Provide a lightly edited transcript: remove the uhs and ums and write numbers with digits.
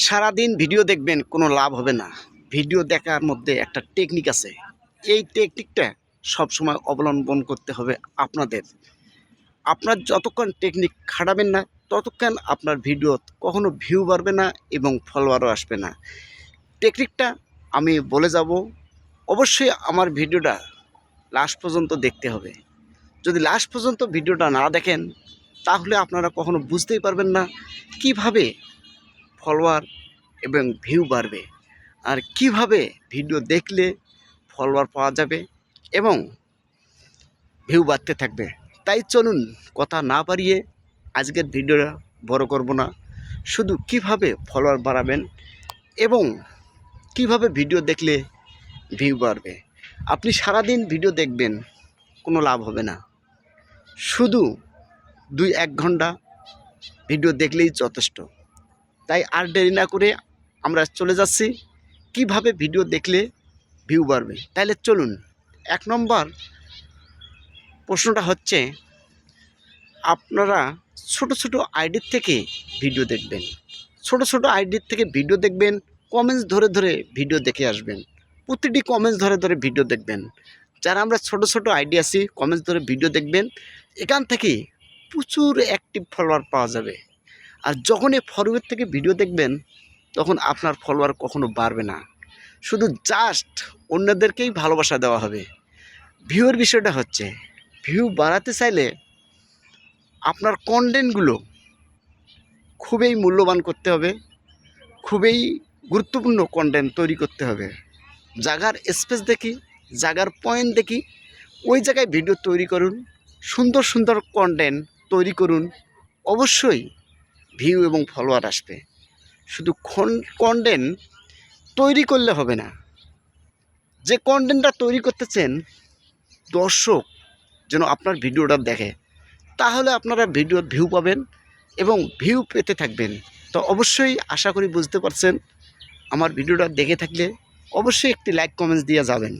সারাদিন ভিডিও দেখবেন কোনো লাভ হবে না। ভিডিও দেখার মধ্যে একটা টেকনিক আছে। এই টেকনিকটা সবসময় অবলম্বন করতে হবে আপনাদের। আপনার যতক্ষণ টেকনিক খাটাবেন না ততক্ষণ আপনার ভিডিও কখনো ভিউ বাড়বে না এবং ফলোয়ারও আসবে না। টেকনিকটা আমি বলে যাব, অবশ্যই আমার ভিডিওটা লাস্ট পর্যন্ত দেখতে হবে। যদি লাস্ট পর্যন্ত ভিডিওটা না দেখেন তাহলে আপনারা কখনো বুঝতেই পারবেন না কিভাবে ফলোয়ার এবং ভিউ বাড়বে, আর কিভাবে ভিডিও দেখলে ফলোয়ার পাওয়া যাবে এবং ভিউ বাড়তে থাকবে। তাই চলুন কথা না বাড়িয়ে আজকের ভিডিওটা বড় করব না, শুধু কিভাবে ফলোয়ার বাড়াবেন এবং কিভাবে ভিডিও দেখলে ভিউ বাড়বে। আপনি সারাদিন ভিডিও দেখবেন, কোনো লাভ হবে না। শুধু 2-1 ঘন্টা ভিডিও দেখলেই যথেষ্ট। তাই আর দেরি না করে আমরা চলে যাচ্ছি কিভাবে ভিডিও দেখলে ভিউ বাড়বে। তাহলে চলুন। 1 নম্বর প্রশ্নটা হচ্ছে, আপনারা ছোট ছোট আইডির থেকে ভিডিও দেখবেন। ছোট ছোট আইডির থেকে ভিডিও দেখবেন, কমেন্টস ধরে ধরে ভিডিও দেখে আসবেন। প্রতিটি কমেন্টস ধরে ধরে ভিডিও দেখবেন। যারা আমরা ছোট ছোট আইডি আছি, কমেন্টস ধরে ভিডিও দেখবেন। এখান থেকে প্রচুর অ্যাক্টিভ ফলোয়ার পাওয়া যাবে। আর যখনই ফরওয়ার্ড থেকে ভিডিও দেখবেন তখন আপনার ফলোয়ার কখনো বাড়বে না, শুধু জাস্ট অন্যদেরকেই ভালোবাসা দেওয়া হবে। ভিউয়ের বিষয়টা হচ্ছে, ভিউ বাড়াতে চাইলে আপনার কন্টেন্টগুলো খুবই মূল্যবান করতে হবে, খুবই গুরুত্বপূর্ণ কন্টেন্ট তৈরি করতে হবে। জায়গার স্পেস দেখি, জায়গার পয়েন্ট দেখি, ওই জায়গায় ভিডিও তৈরি করুন। সুন্দর সুন্দর কন্টেন্ট তৈরি করুন, অবশ্যই ভিউ এবং ফলোয়ার আসবে। শুধু কন্টেন্ট তৈরি করলে হবে না, যে কন্টেন্টটা তৈরি করতেছেন দর্শক যেন আপনার ভিডিওটা দেখে, তাহলে আপনারা ভিডিওর ভিউ পাবেন এবং ভিউ পেতে থাকবেন। তো অবশ্যই আশা করি বুঝতে পারছেন। আমার ভিডিওটা দেখে থাকলে অবশ্যই একটি লাইক কমেন্টস দিয়ে যাবেন।